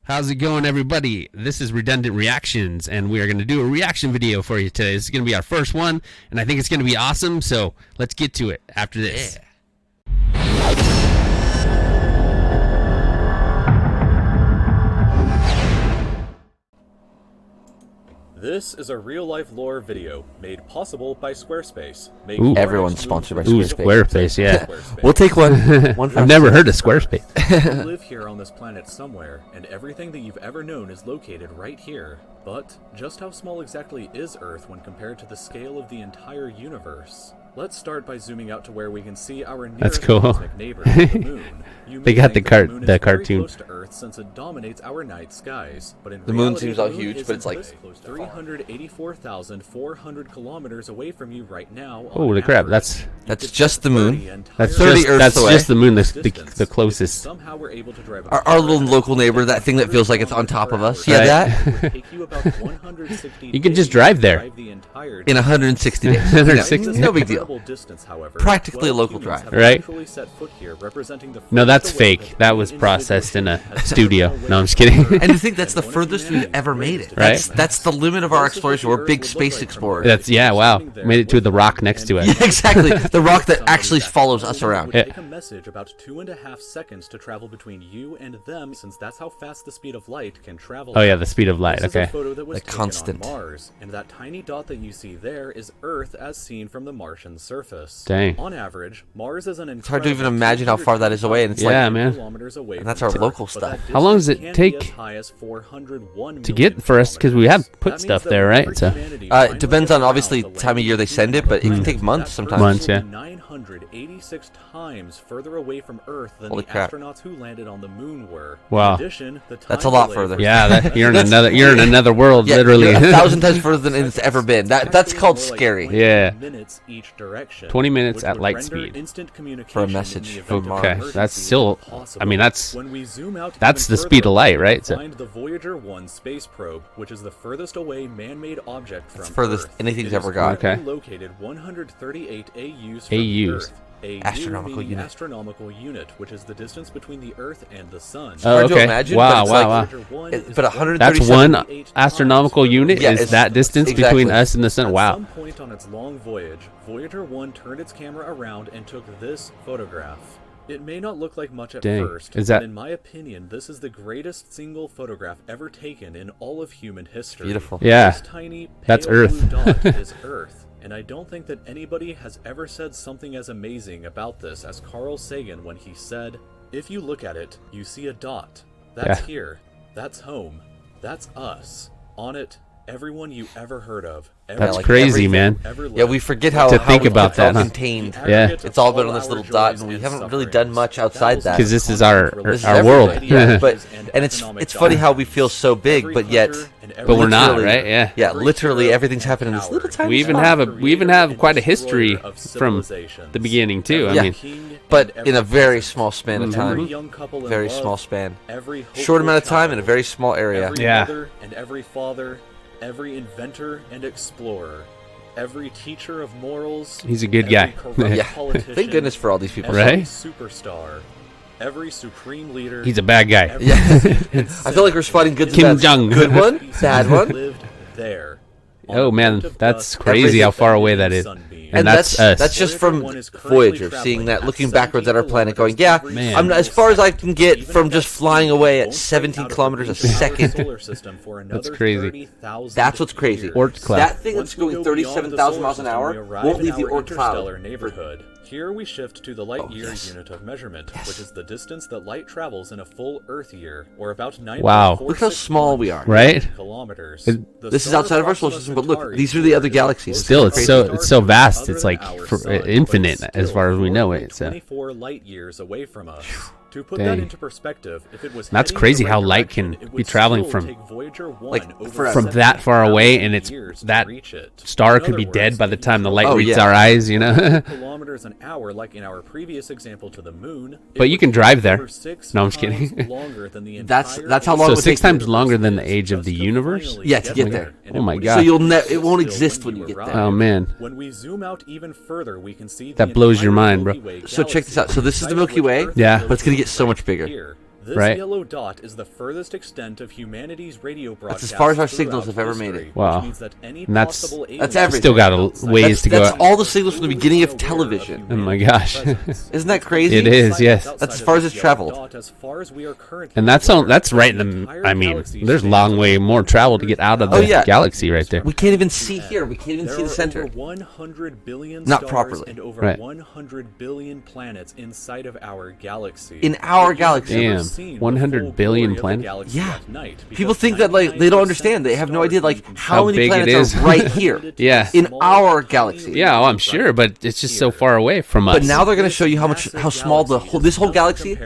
How's it going, everybody? This is Redundant Reactions, and we are going to do a reaction video for you today. This is going to be our first one, and I think it's going to be awesome, so let's get to it after this. Yeah. This is a real-life lore video made possible by Squarespace. Ooh. Everyone's sponsored by Ooh, Squarespace. Squarespace, yeah. We'll take one. I've never heard of Squarespace. You live here on this planet somewhere, and everything that you've ever known is located right here. But just how small exactly is Earth when compared to the scale of the entire universe? Let's start by zooming out to where we can see our nearest cool. cosmic neighbor, the moon. You They may got think the moon is the very cartoon. close to Earth since it dominates our night skies, but in The moon reality, seems all the moon huge, but it's isn't like this close. 384,400 kilometers away from you right now. on Holy crap, average. That's just the moon. That's 30 just, Earths that's away. just the moon, the closest. Somehow we're able to drive Our little local neighbor, that thing that feels like it's on top of us. Yeah, Right. that? You can just drive there. In 160 days. 160. No big deal. Practically a local drive. Right? No, that's fake. That was processed in a studio. No, I'm just kidding. And to think that's the furthest we've ever made it. Right. That's the limit of our exploration. We're big space explorers. Yeah, wow. Made it to the rock next to it. Yeah, exactly. The rock that actually follows us around. Yeah. Take a message about 2.5 seconds to travel between you and them, since that's how fast the speed of light can travel. Oh, yeah, the speed of light. This is a Okay. photo that was The taken constant. on Mars, and that tiny dot that you see there is Earth as seen from the Martian surface. Dang. On average, Mars is an It's hard to even imagine how far that is away, and it's Yeah, like, man. kilometers away And that's from our Earth, local but stuff. that How long does distance it can be take as high as 401 to million get for us? Because we have kilometers. put That stuff means there, that right? whenever So humanity it finally depends gets on around obviously to time of year they send it, but it can take months sometimes. Months, yeah. 986 times further away from Earth than Holy the crap. astronauts who landed on the moon were. Wow. In addition, the That's time a lot delay further. for yeah, sending you're in messages another world, Yeah, literally. you're 1,000 times further than it's ever been. That's called more like scary. 20 Yeah. minutes each direction, 20 minutes which at would light render speed. instant communication For a in the message event from of Mars. Okay, emergency that's still. impossible. I mean, that's When we zoom out that's even the speed further, of light, we right? So, find the Voyager 1 space probe, which is the furthest away man-made object from furthest Earth. anything's It ever is got. currently Okay. located 138 AUs from AUs. Earth. AU Astronomical being the unit. astronomical unit, which is the distance between the Earth and the Sun. Oh, hard to okay. imagine, Wow, but it's wow, like- wow. Voyager 1 is But 137 That's one astronomical unit. Yeah, Is it's- that distance exactly. between us and the sun? At Wow. some point on its long voyage, Voyager 1 turned its camera around and took this photograph. It may not look like much at Dang. first, Is that- but in my opinion, this is the greatest single photograph ever taken in all of human history. Beautiful. Yeah. This tiny, That's pale Earth. blue dot is Earth. And I don't think that anybody has ever said something as amazing about this as Carl Sagan when he said, "If you look at it, you see a dot. That's Yeah. here. That's home. That's us. On it, everyone you ever heard of. That's like crazy, everything. man. Yeah, we forget how To think how about that, huh? contained. Yeah. It's all been on this little dot, and we haven't really done much outside that. 'Cause this is our This is world. everything, yeah. But and it's funny how we feel so big, but yet. But we're not, literally- right? Yeah. Yeah, literally everything's happening in this little tiny We even spot. have quite a history from the beginning too. I Yeah. mean, But in a very small span of time. Mm-hmm. Very small span. Short amount of time in a very small area. Every Yeah. mother and every father, every inventor and explorer, every teacher of morals. He's a good every guy. corrupt Yeah. politician, Thank goodness for all these people. every Right? superstar, every supreme leader. he's a bad guy. every Yeah. saint and I feel like we're spotting good Kim and bad. Jong. Good one, bad one. lived there. on Oh a man, mountain of that's dust crazy how far suspended away in that is. sunbeam. And that's us. That's just from Voyager 1 is currently Voyager, traveling seeing that, at looking backwards at our 17 planet, going, kilometers yeah, every Man. I'm not, as far as I can get Even from if just that flying speed away at won't break 17 out of kilometers a the reach of our second. solar system for That's another crazy. 30,000 That's what's crazy. years. Oort cloud. That thing Once that's we going go 37,000 beyond the miles an solar hour system, we arrive won't in leave the our Oort cloud. interstellar neighborhood. Here we shift to the light year yes. unit of measurement, which is the distance that light travels in a full Earth year, or about 9. Wow. Look how small we are. Right? Kilometers. This is outside of our solar system, but look, these are the other galaxies. Still, it's crazy. so vast. It's like infinite as far as we know it. So 24 light years away from us. To put Dang. that into perspective, if it was That's heading in crazy the how right light direction, can it be would traveling still from- take Voyager 1 like, over from that far away, and it's 17,000 years to that reach it. star In could be other dead words, by the time the light Oh, reaches yeah. our eyes, you know. kilometers an hour, like in our previous example to the moon. it But you would can be drive there. over 6 No, I'm just times kidding. longer than the That's entire how long So it would 6 take times to- longer than the age of just the to universe? finally Yeah, to get there. there. And Oh it my would God. So be you'll it still won't exist when you arrive. get there. Oh man. When we zoom out even further, we can see That the blows your entire mind, bro. Milky Way So check this out. So this is the galaxy, Milky Way, Earth Yeah. is but it's gonna get so much right bigger. here. This Right. yellow dot is the furthest extent of humanity's radio broadcasts. as far as our signals throughout have ever made it. history, Wow. which means that any And that's- possible that's aliens everything. Still got a outside ways That's, to go. that's all the signals from the beginning of television. Oh my gosh. Isn't that crazy? It is, yes. That's as far as it's traveled. And that's right in the. I mean, there's a long way more travel to get out of the Oh, yeah. galaxy right there. We can't even see here. We can't even see the center. Over 100 billion Not stars properly. and over Right. 100 billion planets inside of our galaxy. In our But you've galaxy. never Damn, seen the 100 full billion glory of the planets? galaxy Yeah. at night, People because think that like they don't 99% understand. They have no idea like How how many big it planets is. are right here. Yeah. In our galaxy. Yeah, oh, I'm sure, but it's just so far away from us. But now they're going to show you how small this whole galaxy,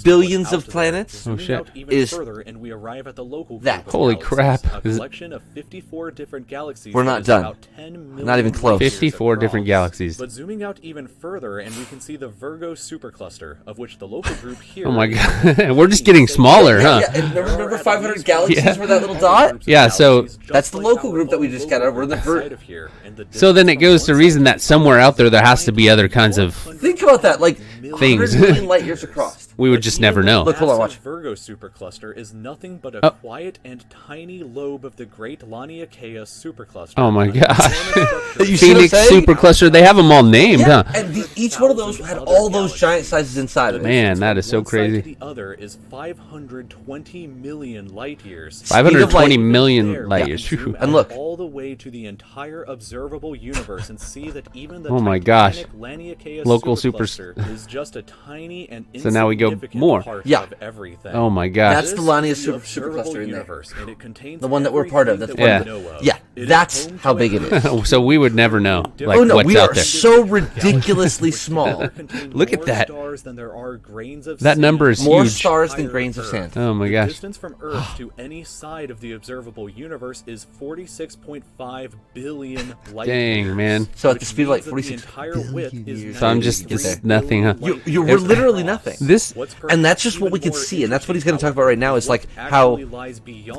billions of planets. Oh, shit. is and we arrive at the local that. group of Holy galaxies, crap. A Is it- collection of 54 different galaxies. We're that not is done. about 10 million Not even close. light years 54 different across. galaxies. But zooming out even further, and we can see the Virgo supercluster, of which the local group here. Oh my god, we're just getting smaller, huh? Yeah, and remember 500 galaxies Yeah. were that little dot? Yeah, so- That's the local group that we just got out of. We're in the So then it goes to reason that somewhere out there has to be other kinds of. Think about that, like Things. 100 million light years across. We would just never know. Look, hold on, watch. Virgo supercluster is nothing but a Oh. quiet and tiny lobe of the Great Laniakea supercluster. Oh my an gosh. enormous structure You see what I'm Phoenix saying? supercluster, they have them all named, Yeah, huh? and each one of those had all those giant sizes inside of it. Man, that is so One side to crazy. The other is 520 million light years. 520 light. million There, light we years. can zoom And out look. all the way to the entire observable universe and see that even the Oh my gosh. titanic Laniakea Local supercluster is just a tiny and So now we go insignificant more. part Yeah. of everything. Oh my gosh. That's the Lania This is the supercluster observable in there. universe, and it contains The one that we're part of, everything that's that one we of know of. Yeah, It is that's home how to big it is. So we would never know, like, Oh no, what's we out are there. so ridiculously small. Look at that. That That number is More huge. stars than grains of sand. Oh my The gosh. distance from Earth to any side of the observable universe is 46.5 billion light Dang, years, man. So at which the speed of like means that 46 the entire width billion is years. So I'm 93 just- Get there. nothing, huh? billion light You're years literally across. nothing. This, What's And that's just what we can see, and that's what he's going to talk about right now. Is like how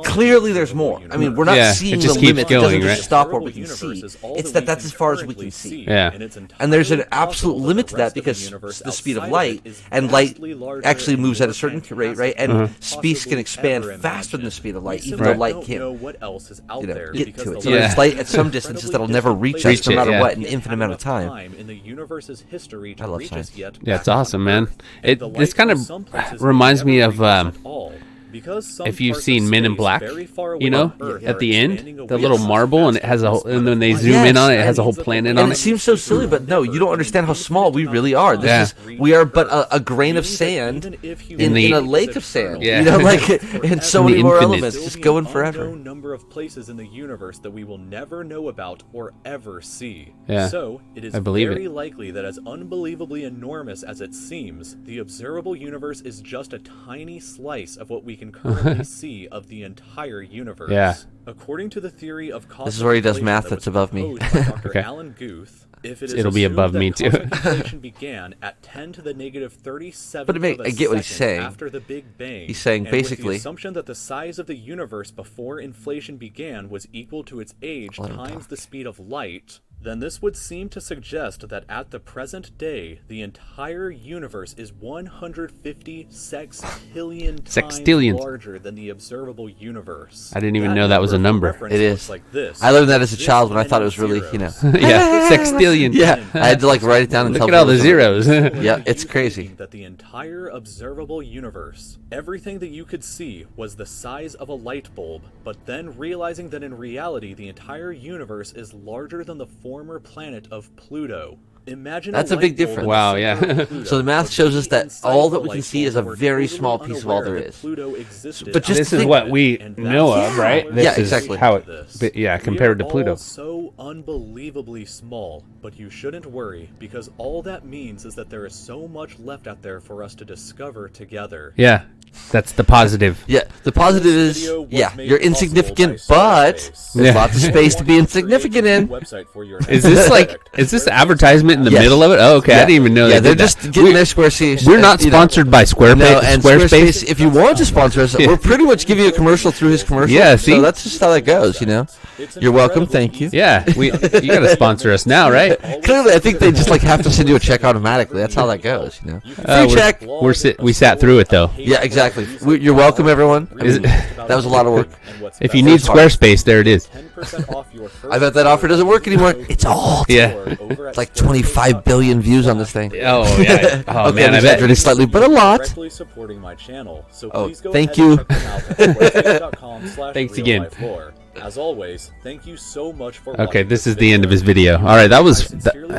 clearly there's more. I mean, we're not Yeah, seeing it just the keeps limit. going, it doesn't right? just stop where we can see. It's that's as far as we can see. Yeah. And there's an absolute limit to that because the speed of light, and light actually moves at a certain rate, right? And space can expand faster than the speed of light, even though light can't, get to it. So Yeah. there's light at some distances that'll never reach us, no it, matter yeah. what, an infinite amount of time. in the universe's history to I love reach science. us yet Yeah, it's back awesome, on man. Earth. It- And the this light kind from of some places reminds may me never of, reach us at all. Because some if you've parts seen of Men in space Black, very far away you know, from Earth at are the end, expanding the away little from us marble, and it faster has than a the whole, and when they speed of zoom light. in on it, it Yes, has a whole and- planet And on it it. seems so silly, but no, you don't understand how small we really are. We are but a grain of sand in a lake of sand. Yeah. You know, like, and so In the many more infinite. elements just going forever. Unknown number of places in the universe that we will never know about or ever see. Yeah, So it is I believe very it. likely that as unbelievably enormous as it seems, the observable universe is just a tiny slice of what we can currently see of the entire universe. Yeah. According to the theory of cosmic This is where he does inflation math that that's was above me. proposed by Dr. Okay. Alan Guth, if it is It'll be assumed above that me, too. cosmic inflation began at 10 to the negative 37th But of a I get what he's second saying. after the Big Bang. He's saying and with basically- the assumption that the size of the universe before inflation began was equal to its age Let him times talk. the speed of light, then this would seem to suggest that at the present day, the entire universe is 150 sextillion times Sextillions. larger than the observable universe. I didn't even know that was a for number. reference It looks is. like this. I learned that as a This child when I many thought it was really, zeros. Yeah, sextillion. Yeah, I had to like write it down and Look tell at all the people it zeros. Yeah, it's crazy. That the entire observable universe, everything that you could see, was the size of a light bulb, but then realizing that in reality the entire universe is larger than the former planet of Pluto. Imagine That's a light big bulb difference. in the Wow, center yeah. of Pluto, So the math but shows us that inside all the that we can light see is bulb, a we're very totally small piece of all unaware there that is. Pluto existed But just This is think- what we And know that's of, right? how This Yeah, is exactly. how it, this. but yeah, We compared to are Pluto. all so unbelievably small, but you shouldn't worry because all that means is that there is so much left out there for us to discover together. Yeah, that's the positive. Yeah, the positive This is, video was yeah, made you're possible insignificant, by but Squarespace. there's Yeah. lots of space to be insignificant in. Website for your Is this like, project. is this advertisement advertisement in the Yes. middle of it? Oh, okay. I Yeah. didn't even know Yeah, they they're did that. just getting their Squarespace. We're not you know. sponsored by Squarespace. No, and Squarespace. if you want to sponsor us, we're pretty much giving you a commercial through his commercial. Yeah, see? So that's just how that goes, you know. You're welcome. Thank you. Yeah, you got to sponsor us now, right? Clearly, I think they just like have to send you a check automatically. That's how that goes, you know. Free check. We sat through it though. Yeah, exactly. You're welcome, everyone. I mean, that was a lot of work. If you need Squarespace, there it is. I bet that offer doesn't work anymore. It's all. Yeah. It's like 25 billion views on this thing. Oh yeah. Oh Okay, man, I'm I bet. exaggerating slightly, but a lot. Directly supporting my channel, so Oh, please go thank ahead you. and check them out at squarespace.com/reallifelore. Thanks again. As always, thank you so much for Okay, watching this is the end of his video. All right, that was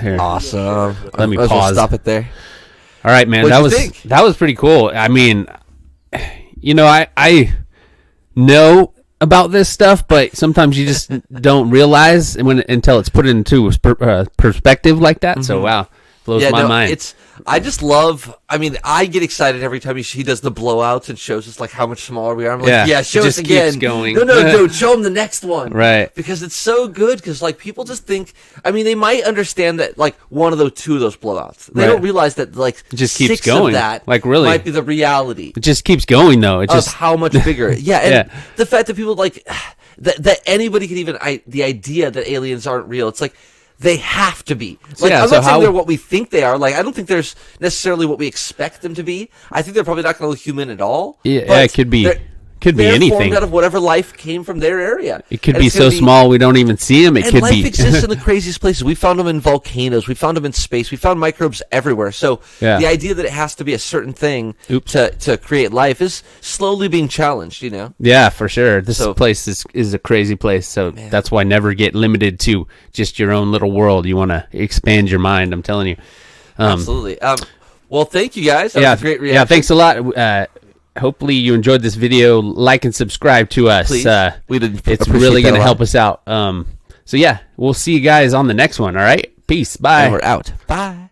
here. Awesome. Let me Might as well pause. Stop it there. All right, man. What'd That you was think? that was pretty cool. I mean, you know, I know about this stuff, but sometimes you just don't realize until it's put into perspective like that. So wow, blows my mind. I just love. I mean, I get excited every time he does the blowouts and shows us like how much smaller we are. I'm like, Yeah, yeah, show it us just again. keeps going. No, show him the next one. Right. Because it's so good. Because like people just think. I mean, they might understand that like one of those two of those blowouts. They Right. don't realize that like It just keeps 6 going. Of that Like, really. might be the reality. It just keeps going though. It Of just how much bigger. Yeah, and Yeah. the fact that people like that anybody can even the idea that aliens aren't real. It's like they have to be. Like Yeah, I'm so not saying how- they're what we think they are. Like I don't think there's necessarily what we expect them to be. I think they're probably not going to look human at all. Yeah, but it could be they're anything. formed out of whatever life came from their area. It could And be it's so gonna small we don't even see them. It And could life be. exists in the craziest places. We found them in volcanoes. We found them in space. We found microbes everywhere. So Yeah. the idea that it has to be a certain thing Oops. to create life is slowly being challenged. You know. Yeah, for sure. This So- place is a crazy place. So that's why never get limited to just your own little world. You want to expand your mind. I'm telling you. Absolutely. Well, thank you guys. That was a great reaction. Yeah, thanks a lot. Hopefully you enjoyed this video. Like and subscribe to us. Please. We'd It's appreciate really that going a to lot. help us out. So yeah, we'll see you guys on the next one. All right. Peace. Bye. And we're out. Bye.